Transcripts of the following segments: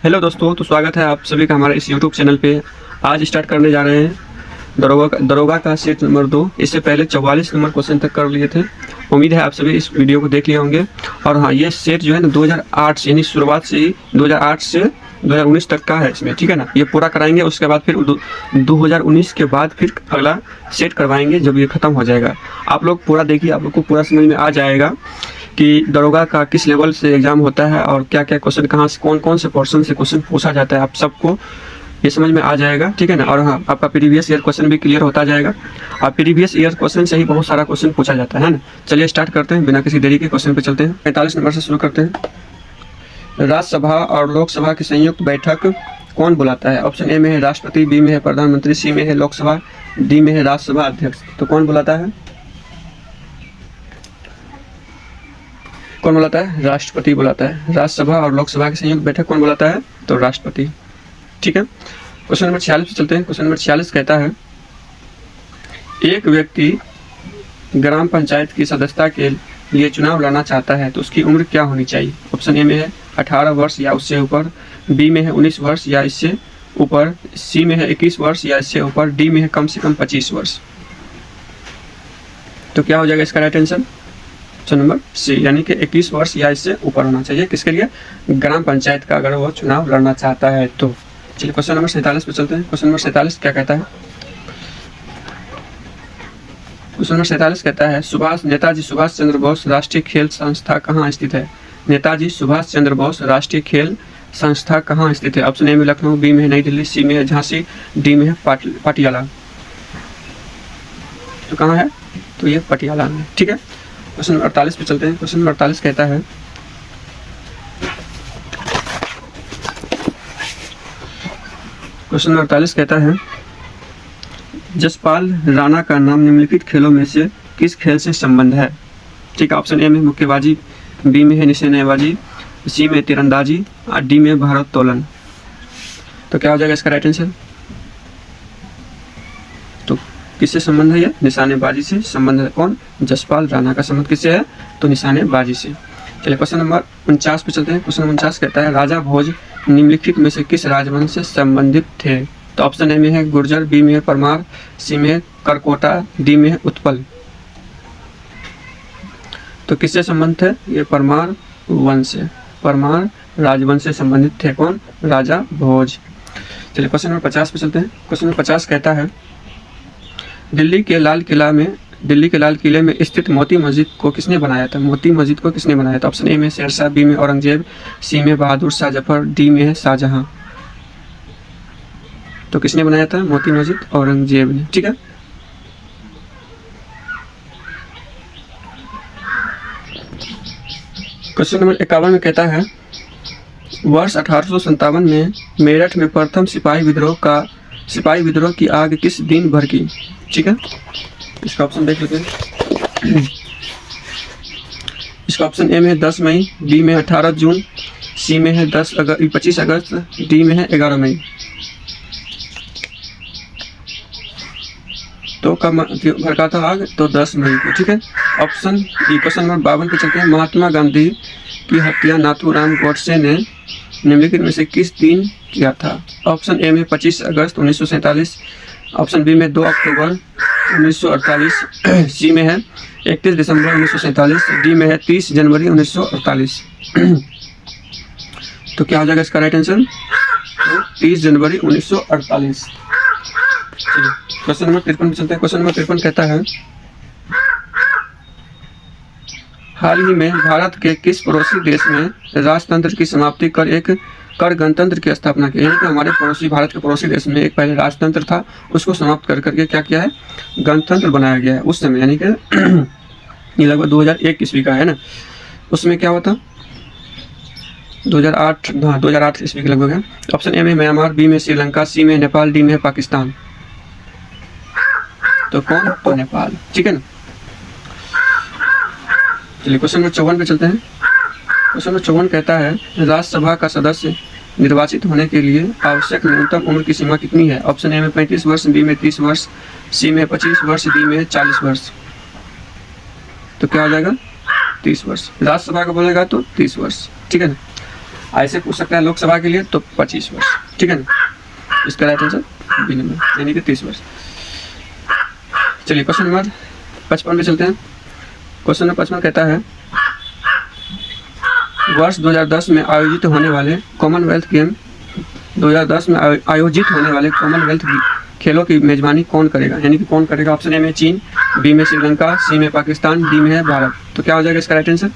Hello दोस्तों, तो स्वागत है आप सभी का हमारे इस यूट्यूब चैनल पे। आज स्टार्ट करने जा रहे हैं दरोगा का सेट नंबर 2। इससे पहले 44 नंबर क्वेश्चन तक कर लिए थे। उम्मीद है आप सभी इस वीडियो को देख लिए होंगे। और हाँ, ये सेट जो है ना 2008 से, यानी शुरुआत से ही 2008 से 2019 तक का है इसमें, ठीक है ना। ये पूरा कराएंगे, उसके बाद फिर 2019 के बाद फिर अगला सेट करवाएंगे जब ये ख़त्म हो जाएगा। आप लोग पूरा देखिए, आप लोग को पूरा समझ में आ जाएगा कि दरोगा का किस लेवल से एग्जाम होता है और क्या क्या क्वेश्चन कहाँ से, कौन कौन से पोर्शन से क्वेश्चन पूछा जाता है, आप सबको ये समझ में आ जाएगा, ठीक है ना। और हाँ, आपका प्रीवियस ईयर क्वेश्चन भी क्लियर होता जाएगा। और प्रीवियस ईयर क्वेश्चन से ही बहुत सारा क्वेश्चन पूछा जाता है ना। चलिए स्टार्ट करते हैं, बिना किसी देरी के क्वेश्चन पे चलते हैं। 45 नंबर से शुरू करते हैं। राज्यसभा और लोकसभा की संयुक्त बैठक कौन बुलाता है? ऑप्शन ए में है राष्ट्रपति, बी में है प्रधानमंत्री, सी में है लोकसभा, डी में है राज्यसभा अध्यक्ष। तो कौन बुलाता है? कौन बुलाता है? राष्ट्रपति बुलाता है। राज्यसभा और लोकसभा की संयुक्त बैठक कौन बुलाता है? तो राष्ट्रपति, ठीक है। क्वेश्चन नंबर 46 पे चलते हैं। क्वेश्चन नंबर 46 कहता है, एक व्यक्ति ग्राम पंचायत की सदस्यता के लिए चुनाव लड़ना चाहता है तो उसकी उम्र क्या होनी चाहिए? ऑप्शन ए में है 18 वर्ष या उससे ऊपर, बी में है 19 वर्ष या इससे ऊपर, सी में है 21 वर्ष या इससे ऊपर, डी में है कम से कम 25 वर्ष। तो क्या हो जाएगा इसका right answer? Option number C, यानी कि 21 वर्ष या इससे ऊपर होना चाहिए। किसके लिए? ग्राम पंचायत का अगर वो चुनाव लड़ना चाहता है तो। चलिए क्वेश्चन नंबर 47 पे चलते हैं। क्वेश्चन नंबर 47 क्या कहता है? क्वेश्चन नंबर 47 कहता है, नेताजी सुभाष चंद्र बोस राष्ट्रीय खेल संस्था कहाँ स्थित है? नेताजी सुभाष चंद्र बोस राष्ट्रीय खेल संस्था कहाँ स्थित है? ऑप्शन ए में लखनऊ, बी में है नई दिल्ली, सी में है झांसी, डी में है पटियाला। तो कहाँ है? तो ये पटियाला में, ठीक है। क्वेश्चन नंबर 48 पे चलते हैं। क्वेश्चन नंबर 48 कहता है, क्वेश्चन नंबर 48 कहता है, जसपाल राणा का नाम निम्नलिखित खेलों में से किस खेल से संबंध है? ठीक है। ऑप्शन ए में मुक्केबाजी, बी में है निशानेबाजी, सी में तीरंदाजी और डी में भारोत्तोलन। तो क्या हो जाएगा इसका राइट आंसर? तो किससे संबंध है? ये निशानेबाजी से संबंध है। कौन? जसपाल राणा का संबंध किससे है? तो निशानेबाजी से। चलिए क्वेश्चन नंबर 49 पे चलते हैं। क्वेश्चन नंबर 49 कहता है, राजा भोज निम्नलिखित में से किस राजवंश से संबंधित थे? तो ऑप्शन ए में है गुर्जर, बी में है परमार, सी में है करकोटा, डी में है उत्पल। तो किससे संबंधित है? ये परमार वंश से, परमार राजवंश से संबंधित थे। कौन? राजा भोज। चलिए क्वेश्चन नंबर 50 पे चलते हैं। क्वेश्चन नंबर 50 कहता है, दिल्ली के लाल किले में स्थित मोती मस्जिद को किसने बनाया था? मोती मस्जिद को किसने बनाया था? ऑप्शन ए में शेरशाह, बी में औरंगजेब, सी में बहादुर शाह जफर, डी में है शाहजहां। तो किसने बनाया था मोती मस्जिद? औरंगजेब ने, ठीक है। क्वेश्चन नंबर 51 में कहता है, वर्ष 1857 में मेरठ में प्रथम सिपाही विद्रोह की आग किस दिन भड़की? ठीक है, इसका ऑप्शन देख लेते हैं। इसका ऑप्शन ए में है 10 मई, बी में 18 जून, सी में है 25 अगस्त, डी में है 11 मई। तो कब भड़का था आग? तो 10 मई को, ठीक है। Option D. क्वेश्चन नंबर 52 पे चलते हैं। महात्मा गांधी की हत्या नाथूराम गोडसे ने निम्नलिखित में से किस दिन किया था? ऑप्शन ए में 25 अगस्त 1947, ऑप्शन बी में 2 अक्टूबर 1948, सी में है 31 दिसंबर 1947, डी में है 30 जनवरी 1948। तो क्या हो जाएगा इसका राइट आंसर? तो 30 जनवरी 1948। क्वेश्चन नंबर 53 पे चलते हैं। क्वेश्चन नंबर 53 कहता है, हाल ही में भारत के किस पड़ोसी देश में राजतंत्र की समाप्ति कर गणतंत्र की स्थापना की? यानी कि हमारे पड़ोसी, भारत के पड़ोसी देश में एक पहले राजतंत्र था, उसको समाप्त कर करके क्या किया है? गणतंत्र बनाया गया है उस समय, यानी कि ये लगभग 2001 ईस्वी का है ना। उसमें क्या हुआ था? 2008 ईस्वी के लगभग है। ऑप्शन ए में म्यांमार, बी में श्रीलंका, सी में नेपाल, डी में पाकिस्तान। तो कौन? तो नेपाल, ठीक है ना। चलिए क्वेश्चन नंबर 54 पे चलते हैं। क्वेश्चन नंबर 54 कहता है, राज्यसभा का सदस्य निर्वाचित होने के लिए आवश्यक न्यूनतम उम्र की सीमा कितनी है? ऑप्शन ए में 35 वर्ष, बी में 30 वर्ष, सी में 25 वर्ष, डी में 40 वर्ष। तो क्या हो जाएगा? 30 वर्ष। राज्यसभा का बोलेगा तो 30 वर्ष, ठीक है ना। ऐसे पूछ सकता है लोकसभा के लिए तो 25 वर्ष, ठीक है ना। इसका राइट आंसर बी नंबर यानी कि 30 वर्ष। चलिए क्वेश्चन नंबर 55 पे चलते हैं। क्वेश्चन नंबर 55 कहता है वर्ष 2010 में आयोजित होने वाले कॉमनवेल्थ गेम 2010 में आयोजित होने वाले कॉमनवेल्थ खेलों की मेजबानी कौन करेगा, यानी कि कौन करेगा। ऑप्शन ए में चीन, बी में श्रीलंका, सी में पाकिस्तान, डी में है भारत। तो क्या हो जाएगा इसका राइट आंसर।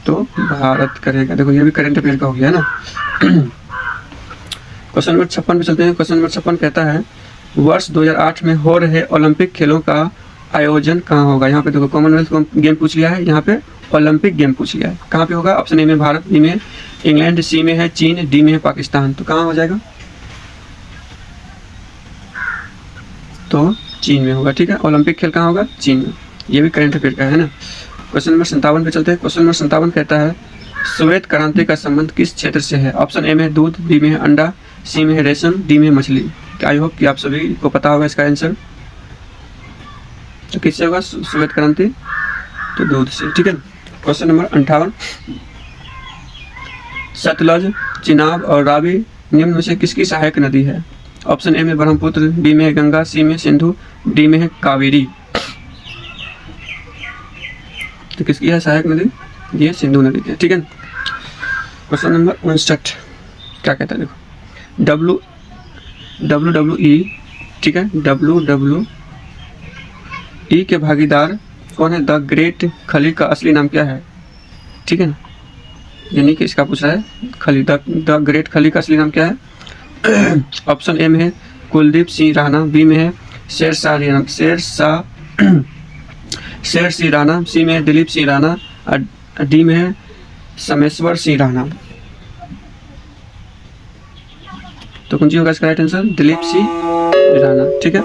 तो भारत करेगा। देखो ये भी करंट अफेयर का हो गया ना। क्वेश्चन नंबर 56 पे चलते हैं। क्वेश्चन नंबर 56 कहता है वर्ष 2008 में हो रहे ओलंपिक खेलों का आयोजन कहाँ होगा। यहाँ पे देखो कॉमनवेल्थ गेम पूछ लिया है, यहाँ पे ओलंपिक गेम पूछ लिया है। कहाँ पे होगा। ऑप्शन ए में भारत, बी में इंग्लैंड, सी में है चीन, डी में है पाकिस्तान। तो कहाँ हो जाएगा। तो चीन में होगा, ठीक है। ओलंपिक खेल कहाँ होगा, चीन में। ये भी करंट अफेयर का है ना। क्वेश्चन नंबर 57 पे चलते हैं। क्वेश्चन नंबर 57 कहता है श्वेत क्रांति का संबंध किस क्षेत्र से है। ऑप्शन ए में दूध, बी में है अंडा, सी में है रेशम, डी में है मछली। आई होप कि आप सभी को पता होगा इसका आंसर। तो किससे होगा श्वेत क्रांति, तो दूध से, ठीक है। क्वेश्चन नंबर 58 सतलज, चिनाब और रावी निम्न में से किसकी सहायक नदी है। ऑप्शन ए में ब्रह्मपुत्र, बी में गंगा, सी में सिंधु, डी में है कावेरी। तो किसकी है सहायक नदी, ये सिंधु नदी की है, ठीक है। क्वेश्चन नंबर 59 क्या कहता है देखो WWE, ठीक है। WWE के भागीदार कौन है। द ग्रेट खली का असली नाम क्या है, ठीक है ना। यानी कि इसका पूछ रहा है खली, द ग्रेट खली का असली नाम क्या है। ऑप्शन ए में है कुलदीप सिंह राणा, बी में है शेर सिंह राणा, सी में है दिलीप सिंह राणा, डी में है समेश्वर सिंह राणा। तो कौन सी होगा इसका राइट आंसर, दिलीप सिंह राणा, ठीक है।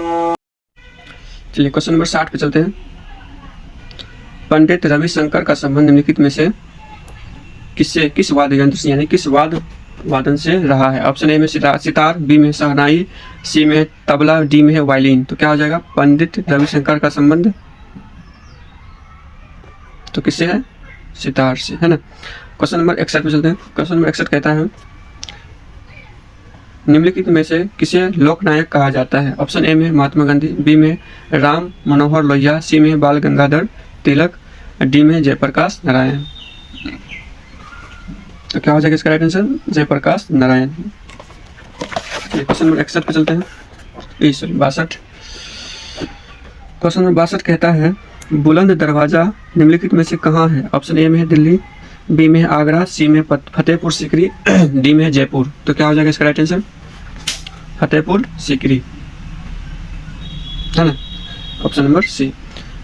चलिए क्वेश्चन नंबर 60 पे चलते हैं। पंडित रविशंकर का संबंध निम्नलिखित में से किस वाद्य यंत्र से यानी किस वादन से रहा है। ऑप्शन ए में सितार, बी में शहनाई, सी में तबला, डी में है वायलिन। तो क्या हो जाएगा पंडित रविशंकर का संबंध तो किससे है, सितार से, है ना। क्वेश्चन नंबर 61 पे चलते हैं। क्वेश्चन नंबर 61 कहता है निम्नलिखित में से किसे लोकनायक कहा जाता है। ऑप्शन ए में महात्मा गांधी, बी में राम मनोहर लोहिया, सी में बाल गंगाधर तिलक, डी में जयप्रकाश नारायण। तो क्या हो जाएगा इसका right answer, Jayaprakash Narayan. Question number 61 पे चलते हैं। 62 क्वेश्चन नंबर 62 कहता है बुलंद दरवाजा निम्नलिखित में से कहाँ है। ऑप्शन ए में है दिल्ली, बी में है आगरा, सी में फतेहपुर सीकरी, डी में है जयपुर। तो क्या हो जाएगा इसका राइट आंसर, फतेहपुर सीकरी, है ना। Option number C.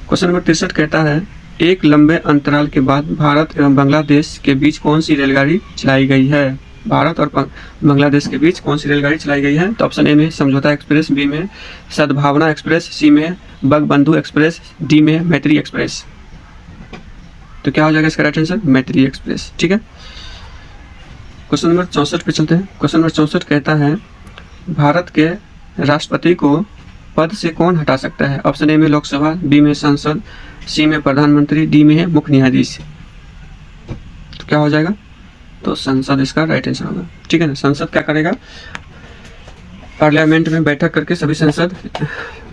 Question number 63 कहता है एक लंबे अंतराल के बाद भारत एवं बांग्लादेश के बीच कौन सी रेलगाड़ी चलाई गई है। भारत और बांग्लादेश के बीच कौन सी रेलगाड़ी चलाई गई है। तो ऑप्शन ए में समझौता एक्सप्रेस, बी में सद्भावना एक्सप्रेस, सी में बगबंधु एक्सप्रेस, डी में मैत्री एक्सप्रेस। तो क्या हो जाएगा इसका राइट आंसर, मैत्री एक्सप्रेस, ठीक है। क्वेश्चन नंबर 64 पे चलते हैं। क्वेश्चन नंबर 64 कहता है भारत के राष्ट्रपति को पद से कौन हटा सकता है। ऑप्शन ए में लोकसभा, बी में संसद, सी में प्रधानमंत्री, डी में है मुख्य न्यायाधीश। तो क्या हो जाएगा, तो संसद इसका राइट आंसर होगा, ठीक है ना। संसद क्या करेगा, पार्लियामेंट में बैठक करके सभी संसद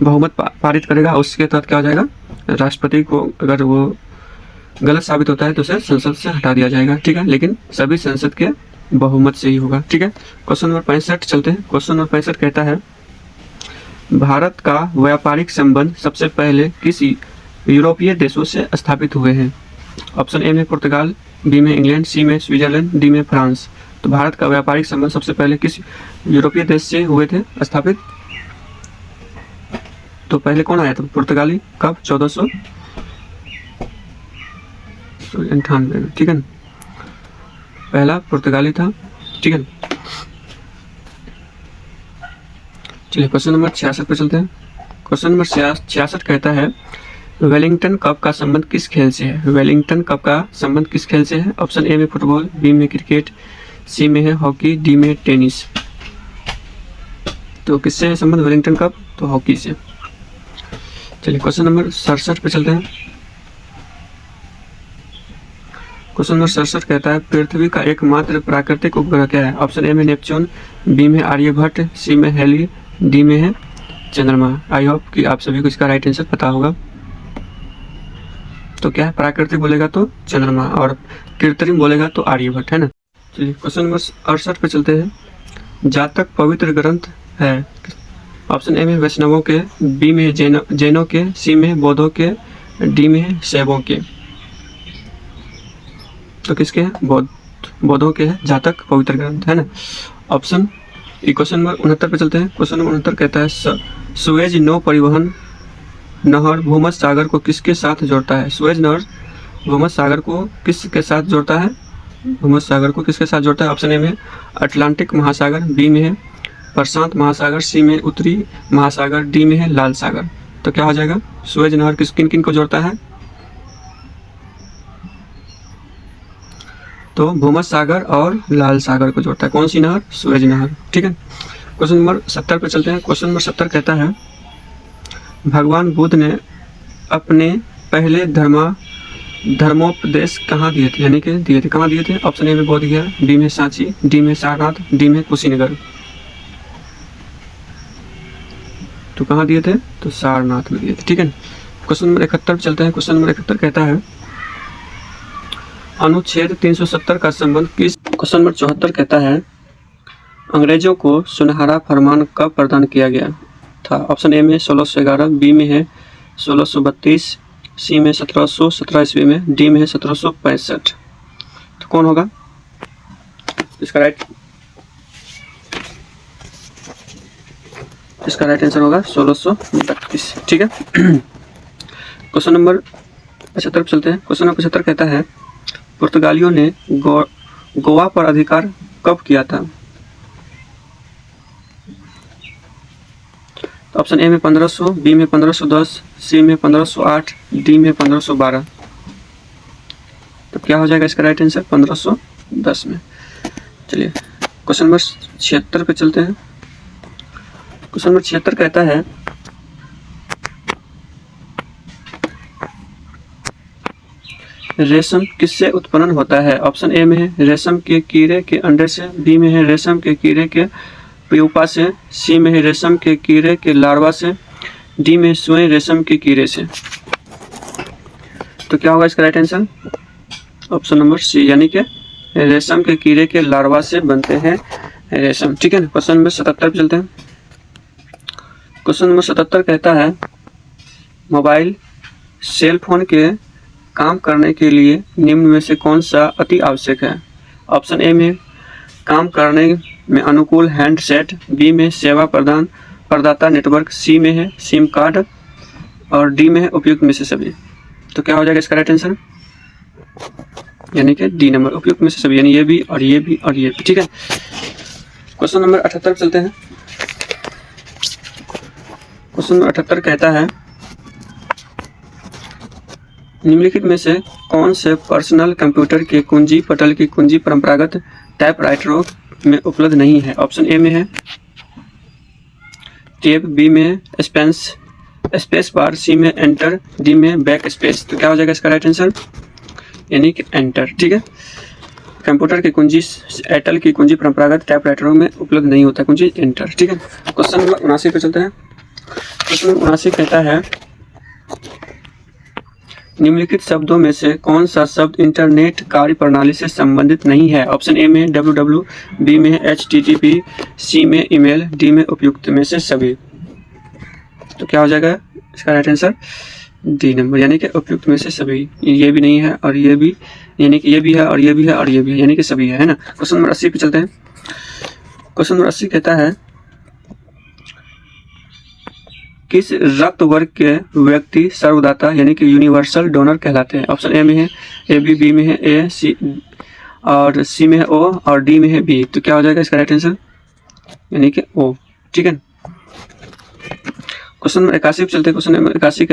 बहुमत पारित करेगा। उसके तहत क्या हो जाएगा, राष्ट्रपति को अगर वो गलत साबित होता है तो उसे संसद से हटा दिया जाएगा, ठीक है। लेकिन सभी संसद के बहुमत से ही होगा, ठीक है। क्वेश्चन नंबर 65 चलते हैं। क्वेश्चन नंबर 65 कहता है भारत का व्यापारिक संबंध सबसे पहले किस यूरोपीय देशों से स्थापित हुए हैं। ऑप्शन ए में पुर्तगाल, बी में इंग्लैंड, सी में स्विट्जरलैंड, डी में फ्रांस। तो भारत का व्यापारिक संबंध सबसे पहले किस यूरोपीय देश से हुए थे स्थापित। तो पहले कौन आया था, पुर्तगाली। कब, 1498 में, ठीक है ना। पहला पुर्तगाली था, ठीक है। चलिए क्वेश्चन नंबर 66 पे चलते हैं। क्वेश्चन नंबर 66 कहता है वेलिंगटन कप का संबंध किस खेल से है। वेलिंगटन कप का संबंध किस खेल से है। ऑप्शन ए में फुटबॉल, बी में क्रिकेट, सी में है हॉकी, डी में टेनिस। तो किससे है संबंध वेलिंगटन कप, तो हॉकी से। चलिए क्वेश्चन नंबर 67 पे चलते हैं। क्वेश्चन नंबर 67 कहता है पृथ्वी का एकमात्र प्राकृतिक उपग्रह क्या है? ऑप्शन ए में नेपच्यून, बी में आर्यभट्ट, सी में हेली, डी में है चंद्रमा। आई होप कि आप सभी को इसका राइट आंसर पता होगा। तो क्या है, प्राकृतिक बोलेगा तो चंद्रमा और कृत्रिम बोलेगा तो आर्यभट्ट, है ना। चलिए क्वेश्चन नंबर 68 पे चलते हैं। जातक पवित्र ग्रंथ है? ऑप्शन ए में वैष्णवों के, बी में जैनों के, सी में बौद्धों के, डी में शैवों के। तो किसके हैं? बौद्धों के हैं जातक पवित्र ग्रंथ, है ना। ऑप्शन क्वेश्चन नंबर 69 पे चलते हैं। क्वेश्चन नंबर 69 कहता है सुएज नौ परिवहन नहर भूमध्य सागर को किसके साथ जोड़ता है? सुएज नहर भूमध्य सागर को किसके साथ जोड़ता है? भूमध्य सागर को किसके साथ जोड़ता है? ऑप्शन ए में अटलांटिक महासागर, बी में है प्रशांत महासागर, सी में उत्तरी महासागर, डी में है लाल सागर। तो क्या हो जाएगा? सुएज नहर किन किन को जोड़ता है? तो भूमध्य सागर और लाल सागर को जोड़ता है। कौन सी नहर? सुएज नहर, ठीक है। क्वेश्चन नंबर 70 पे चलते हैं। क्वेश्चन नंबर 70 कहता है भगवान बुद्ध ने अपने पहले धर्मोपदेश कहाँ दिए थे? यानी कि दिए थे, कहाँ दिए थे? ऑप्शन ए में बोध गया, बी में सांची, डी में सारनाथ, डी में कुशीनगर। तो कहाँ दिए थे? तो सारनाथ में दिए थे, ठीक है। क्वेश्चन नंबर 71 पे चलते हैं। क्वेश्चन नंबर 71 कहता है अनुच्छेद 370 का संबंध किस? क्वेश्चन नंबर 74 कहता है अंग्रेजों को सुनहरा फरमान कब प्रदान किया गया था? ऑप्शन ए में 1611, बी में है 1632, सी में 1717 ईस्वी में, डी में है 1765। तो कौन होगा इसका राइट आंसर होगा 1632, ठीक है। क्वेश्चन नंबर 75 चलते हैं। क्वेश्चन नंबर 75 कहता है पुर्तगालियों ने गोवा पर अधिकार कब किया था? तो ऑप्शन ए में 1500, बी में 1510, सी में 1508, डी में 1512। तो क्या हो जाएगा इसका राइट आंसर? 1510 में। चलिए क्वेश्चन नंबर 76 पे चलते हैं। क्वेश्चन नंबर 76 कहता है रेशम किससे उत्पन्न होता है? ऑप्शन ए में है रेशम के कीड़े के अंडे से, बी में है रेशम के कीड़े के प्यूपा से, सी में है रेशम के कीड़े के लार्वा से, डी में स्वयं रेशम के कीड़े से। तो क्या होगा इसका right answer? Option number C, यानी कि रेशम के कीड़े के लार्वा से बनते हैं रेशम, ठीक है ना। क्वेश्चन नंबर 77 पे चलते हैं। क्वेश्चन नंबर 77 कहता है मोबाइल सेल फोन के काम करने के लिए निम्न में से कौन सा अति आवश्यक है? ऑप्शन ए में काम करने में अनुकूल हैंडसेट, बी में सेवा प्रदाता नेटवर्क, सी में है सिम कार्ड और डी में है उपयुक्त में से सभी। तो क्या हो जाएगा इसका राइट आंसर? यानी कि डी नंबर, उपयुक्त में से सभी, यानी ये भी और ये भी और ये भी, ठीक है। क्वेश्चन नंबर 78 चलते हैं। क्वेश्चन नंबर 78 कहता है निम्नलिखित में से कौन से पर्सनल कंप्यूटर के कुंजी पटल की कुंजी परंपरागत टाइपराइटरों में उपलब्ध नहीं है? ऑप्शन ए में है टेब, बी में स्पेस बार, सी में एंटर, डी में बैक स्पेस। तो क्या हो जाएगा इसका राइट आंसर? यानी कि एंटर, ठीक है। कंप्यूटर की कुंजी एयरटेल की कुंजी परंपरागत टाइपराइटरों में उपलब्ध नहीं होता, कुंजी एंटर, ठीक है। क्वेश्चन नंबर 79 पे चलते हैं। क्वेश्चन नंबर 79 कहता है निम्नलिखित शब्दों में से कौन सा शब्द इंटरनेट कार्य प्रणाली से संबंधित नहीं है? ऑप्शन ए में www, बी में http, सी में ईमेल, डी में उपयुक्त में से सभी। तो क्या हो जाएगा इसका राइट आंसर? डी नंबर, यानी कि उपयुक्त में से सभी। ये भी नहीं है और ये भी, यानी कि ये भी है और ये भी है और ये भी है, यानी कि सभी है ना। क्वेश्चन नंबर 80 पे चलते हैं। क्वेश्चन नंबर 80 कहता है किस रक्त वर्ग के व्यक्ति सर्वदाता यानी कि यूनिवर्सल डोनर कहलाते हैं? ऑप्शन ए में है ए, बी में है ए, सी और सी में है ओ और डी में है बी। तो क्या हो जाएगा इसका राइट आंसर? यानी कि ओ, ठीक है। क्वेश्चन नंबर 81 पे चलते हैं। क्वेश्चन नंबर 81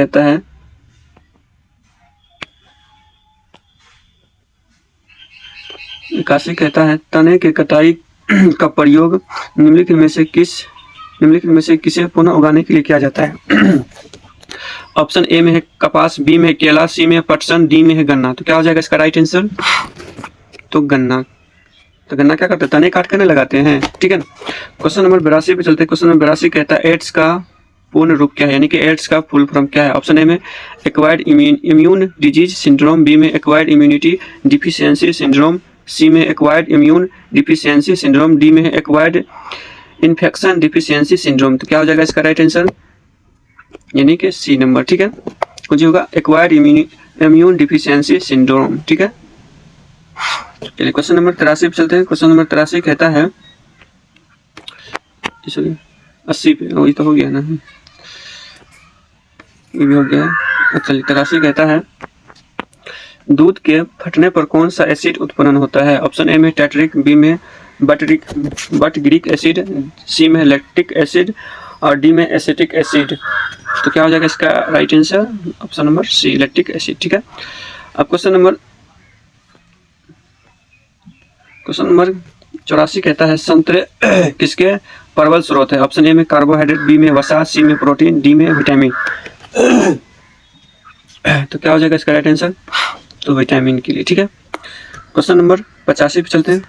कहता है तने के कटाई का प्रयोग निम्नलिखित में से किसे पुनः उगाने के लिए किया जाता है? ऑप्शन ए में है कपास, बी में है केला, सी में है पटसन, डी में है गन्ना। तो क्या हो जाएगा इसका राइट आंसर? तो गन्ना। तो गन्ना क्या करते हैं? तने काट कर लगाते हैं, ठीक है ना। क्वेश्चन नंबर 82 पे चलते हैं। क्वेश्चन नंबर 82 कहता है एड्स का पूर्ण रूप क्या है, यानी कि एड्स का फुल फॉर्म क्या है? ऑप्शन ए में acquired immune disease syndrome, B में acquired immunity deficiency syndrome, C में acquired immune deficiency syndrome, D में एक्वायर्ड इन्फेक्शन डिफिशियंसी सिंड्रोम। तो क्या हो जाएगा इसका राइट आंसर? यानी कि सी नंबर, ठीक है। कुछ होगा एक्वायर्ड इम्यून डिफिशियंसी सिंड्रोम, ठीक है। चलिए क्वेश्चन नंबर 83 पे चलते हैं। क्वेश्चन नंबर 83 कहता है, चलिए 80 पे, वही तो हो गया ना, ये भी हो गया। चलिए 83 कहता है दूध के फटने पर कौन सा एसिड उत्पन्न होता है? ऑप्शन ए में टैट्रिक, बी में बटग्रिक एसिड, सी में लैक्टिक एसिड और डी में एसिटिक एसिड। तो क्या हो जाएगा इसका right answer? Option number C lactic acid, ठीक है। अब क्वेश्चन नंबर 84 कहता है संतरे किसके प्रबल स्रोत है? ऑप्शन ए में कार्बोहाइड्रेट, बी में वसा, सी में प्रोटीन, डी में विटामिन। तो क्या हो जाएगा इसका राइट आंसर? तो विटामिन के लिए, ठीक है। क्वेश्चन नंबर 85 पे चलते हैं।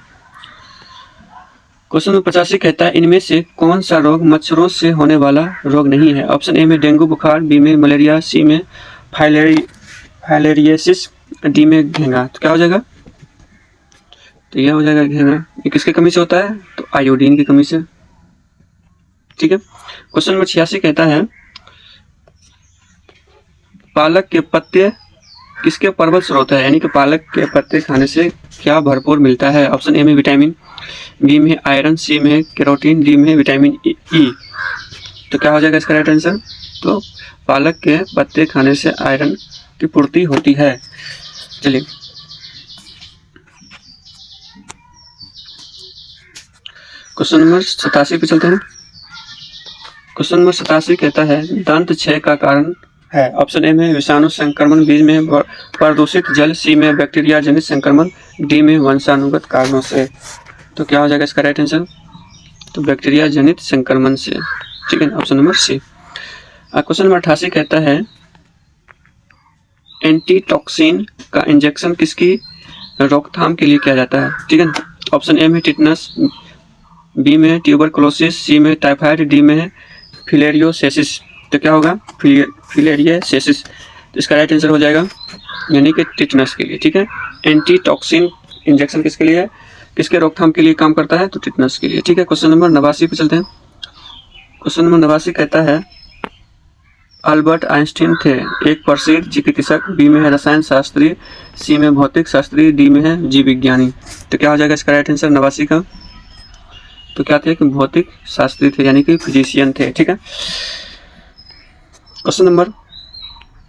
क्वेश्चन नंबर 85 कहता है इनमें से कौन सा रोग मच्छरों से होने वाला रोग नहीं है? ऑप्शन ए में डेंगू बुखार, बी में मलेरिया, सी में फाइलेरियासिस, डी में घेंगा। तो क्या हो जाएगा? तो यह हो जाएगा घेंगा। ये किसकी कमी से होता है? तो आयोडीन की कमी से, ठीक है। क्वेश्चन नंबर 86 कहता है पालक के पत्ते किसके प्रबल स्रोत है, यानी कि पालक के पत्ते खाने से क्या भरपूर मिलता है? ऑप्शन ए में विटामिन, बी में आयरन, सी में कैरोटीन, डी में विटामिन ई। तो क्या हो जाएगा इसका राइट आंसर? तो पालक के पत्ते खाने से आयरन की पूर्ति होती है। चलिए क्वेश्चन नंबर 87 पे चलते हैं। क्वेश्चन नंबर 87 कहता है दंत क्षय का कारण है? ऑप्शन ए में विषाणु संक्रमण, बी में प्रदूषित जल, सी में बैक्टीरिया जनित संक्रमण, डी में वंशानुगत कारणों से। तो क्या हो जाएगा इसका राइट आंसर? तो बैक्टीरिया जनित संक्रमण से, ठीक है, option number C. Question number 88 कहता है एंटीटॉक्सिन का इंजेक्शन किसकी रोकथाम के लिए किया जाता है? ठीक है। ऑप्शन ए में टिटनस, बी में ट्यूबरकुलोसिस, सी में टाइफाइड, डी में फिलेरियोसिस। तो क्या होगा? फिलेरियोसिस। तो इसका राइट आंसर हो जाएगा यानी कि टिटनस के लिए, ठीक है। एंटीटॉक्सिन इंजेक्शन किसके लिए है? किसके रोकथाम के लिए काम करता है? तो टिटनस के लिए, ठीक है। क्वेश्चन नंबर 89 पे चलते हैं। क्वेश्चन नंबर 89 कहता है अल्बर्ट आइंस्टीन थे एक प्रसिद्ध चिकित्सक, बी में है रसायन शास्त्री, सी में भौतिक शास्त्री, डी में है जीव विज्ञानी। तो क्या हो जाएगा इसका राइट आंसर 89 का? तो क्या थे कि भौतिक शास्त्री थे, यानी कि फिजिशियन थे, ठीक है। क्वेश्चन नंबर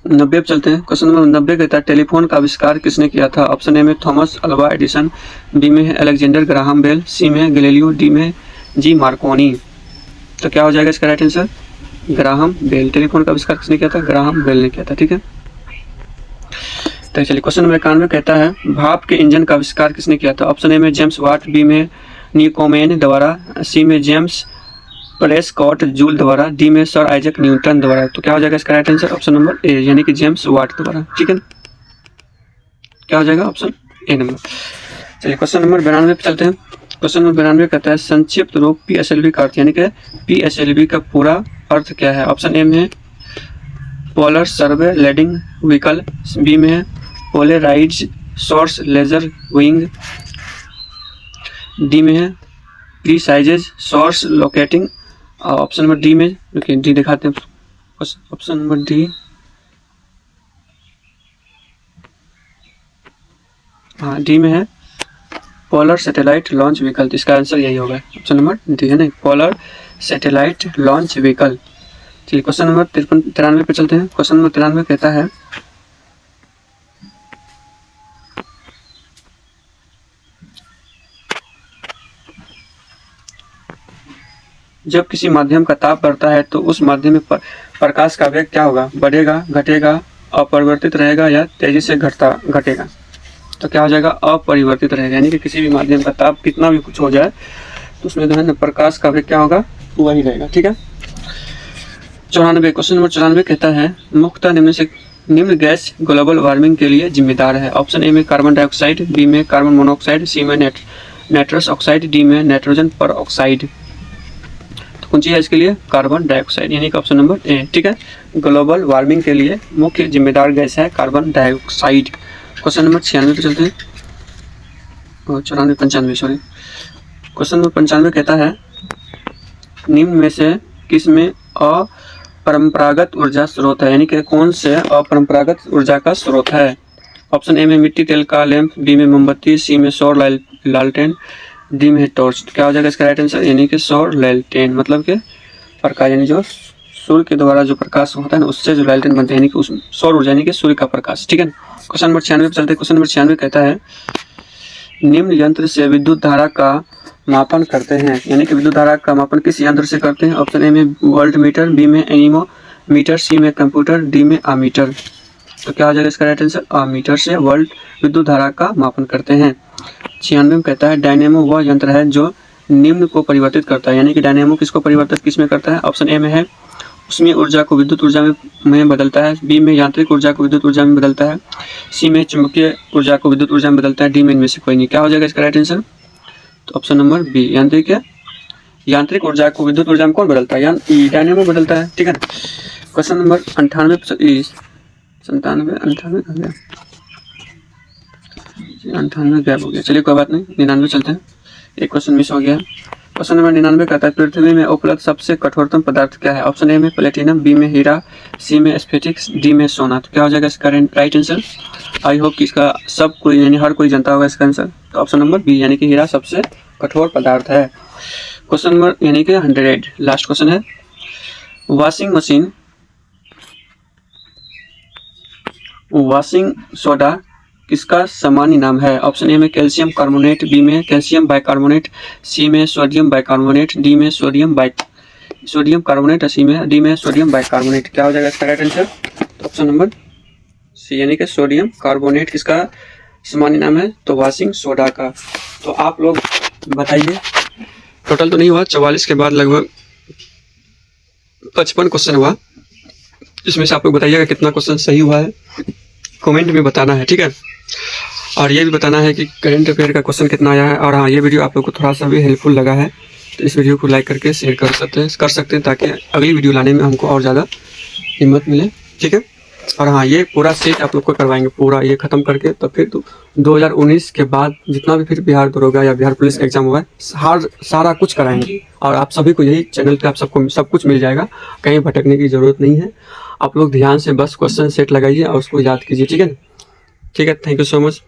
90 पे चलते हैं। क्वेश्चन नंबर 90 कहता है टेलीफोन का आविष्कार किसने किया था? ऑप्शन ए में थॉमस अल्वा एडिसन, बी में है अलेक्जेंडर ग्राहम बेल, सी में गैलीलियो, डी में जी मार्कोनी। तो क्या हो जाएगा इसका right answer? Graham Bell. Telephone का आविष्कार किसने किया था? ग्राहम बेल ने किया था, ठीक है। तो चलिए क्वेश्चन नंबर 91 कहता है भाप के इंजन का आविष्कार किसने किया था? ऑप्शन ए में जेम्स वाट, बी में न्यूकोमेन द्वारा, सी में जेम्स प्रेस्कॉट जूल द्वारा, डी में सर आइजक न्यूटन द्वारा। तो क्या हो जाएगा इसका right answer? Option number A यानी कि जेम्स वाट द्वारा, ठीक है। क्या हो जाएगा? Option A number. चलिए क्वेश्चन नंबर 92 पे चलते हैं। क्वेश्चन नंबर 92 कहता है संक्षिप्त रूप PSLV का अर्थ, यानी कि PSLV का पूरा अर्थ क्या है? ऑप्शन ए में polar survey landing vehicle, B में polarized source laser wing, D में है precises source locating, option number D में, देखिए डी दिखाते हैं, ऑप्शन नंबर डी, हाँ डी में है पोलर सैटेलाइट लॉन्च व्हीकल। तो इसका आंसर यही होगा, ऑप्शन नंबर डी है ना, पोलर सैटेलाइट लॉन्च व्हीकल। चलिए क्वेश्चन नंबर 93 पे चलते हैं। क्वेश्चन नंबर 93 कहता है जब किसी माध्यम का ताप बढ़ता है तो उस माध्यम में प्रकाश का वेग क्या होगा? बढ़ेगा, घटेगा, अपरिवर्तित रहेगा या तेजी से घटेगा? तो क्या हो जाएगा? अपरिवर्तित रहेगा, यानी कि किसी भी माध्यम का ताप कितना भी कुछ हो जाए तो उसमें जो है ना प्रकाश का वेग क्या होगा? वही रहेगा, ठीक है। 94 क्वेश्चन नंबर 94 कहता है मुख्यतः निम्न गैस ग्लोबल वार्मिंग के लिए जिम्मेदार है। ऑप्शन ए में कार्बन डाइऑक्साइड, बी में कार्बन मोनोऑक्साइड, सी में नाइट्रस ऑक्साइड, डी में नाइट्रोजन पर ऑक्साइड। तो कौन सी है इसके लिए? कार्बन डाइऑक्साइड, यानी कि ऑप्शन नंबर ए। ठीक है, ग्लोबल वार्मिंग के लिए मुख्य जिम्मेदार गैस है कार्बन डाइऑक्साइड। क्वेश्चन नंबर 96 पे चलते हैं, 95 सॉरी। क्वेश्चन नंबर 95 कहता है निम्न में से किस में अपरंपरागत ऊर्जा स्रोत है, यानी कि कौन से अपरंपरागत ऊर्जा का स्रोत है? ऑप्शन ए में मिट्टी तेल का लैंप, बी में मोमबत्ती, सी में सौर लालटेन, डी में टॉर्च। क्या हो जाएगा इसका राइट आंसर? यानी कि सौर लालटेन, मतलब कि प्रकाश, यानी जो सूर्य के द्वारा जो प्रकाश होता है ना उससे जो लालटेन बनते हैं, यानी कि उस सौर ऊर्जा यानी कि सूर्य का प्रकाश। ठीक है, क्वेश्चन नंबर 96 पे चलते हैं। क्वेश्चन नंबर 96 कहता है निम्न यंत्र से विद्युत धारा का मापन करते हैं, यानी कि विद्युत धारा का मापन किस यंत्र से करते हैं? ऑप्शन ए में वोल्ट मीटर, बी में एनीमोमीटर, सी में कंप्यूटर, डी में अमीटर। तो क्या हो जाएगा इसका राइट आंसर? अमीटर से वोल्ट विद्युत धारा का मापन करते हैं। 96 में कहता है डायनेमो वह यंत्र है जो निम्न को परिवर्तित करता है, यानी कि डायनेमो किसको परिवर्तित किस में करता है? ऑप्शन ए में है उसमें ऊर्जा को विद्युत ऊर्जा में बदलता है, बी में यांत्रिक ऊर्जा को विद्युत ऊर्जा में बदलता है, सी में चुंबकीय ऊर्जा को विद्युत ऊर्जा में बदलता है, डी में इनमें से कोई नहीं। क्या हो जाएगा इसका राइट आंसर? तो ऑप्शन नंबर बी, यांत्रिक ऊर्जा को विद्युत ऊर्जा में कौन बदलता है? डायनेमो बदलता है। ठीक है, क्वेश्चन नंबर 98 गैप हो गया, चलिए कोई बात नहीं। 99 चलते हैं, एक क्वेश्चन मिस हो गया। क्वेश्चन नंबर 99 कहता है पृथ्वी में उपलब्ध सबसे कठोरतम पदार्थ क्या है? ऑप्शन ए में प्लेटिनम, बी में हीरा, सी में स्फटिक, डी में सोना। तो क्या हो जाएगा इसका राइट आंसर? आई होप कि इसका सब कोई यानी हर कोई जानता होगा इसका आंसर। तो ऑप्शन नंबर बी, यानी कि हीरा सबसे कठोर पदार्थ है। क्वेश्चन नंबर यानी कि 100 लास्ट क्वेश्चन है। वॉशिंग सोडा किसका सामान्य नाम है? ऑप्शन ए में कैल्शियम कार्बोनेट, बी में कैल्शियम बाइकार्बोनेट, सी में सोडियम बाइकार्बोनेट, डी में सोडियम कार्बोनेट, सी में डी में सोडियम बाइकार्बोनेट। क्या हो जाएगा इसका right answer? Option number C, यानी कि सोडियम कार्बोनेट किसका सामान्य नाम है? तो वॉशिंग सोडा का। तो आप लोग बताइए, टोटल तो नहीं हुआ 44 के बाद लगभग 55 क्वेश्चन हुआ, इसमें से आप लोग बताइएगा कितना क्वेश्चन सही हुआ है, कमेंट में बताना है। ठीक है, और ये भी बताना है कि करंट अफेयर का क्वेश्चन कितना आया है। और हाँ, ये वीडियो आप लोग को थोड़ा सा भी हेल्पफुल लगा है तो इस वीडियो को लाइक करके शेयर कर सकते हैं ताकि अगली वीडियो लाने में हमको और ज़्यादा हिम्मत मिले। ठीक है, और हाँ, ये पूरा सेट आप लोग को करवाएंगे, पूरा ये ख़त्म करके तो फिर 2019 के बाद जितना भी फिर बिहार दरोगा या बिहार पुलिस का एग्जाम हुआ है सारा कुछ कराएंगे। और आप सभी को यही चैनल पे आप सबको सब कुछ मिल जाएगा, कहीं भटकने की ज़रूरत नहीं है। आप लोग ध्यान से बस क्वेश्चन सेट लगाइए और उसको याद कीजिए। ठीक है, थैंक यू सो मच।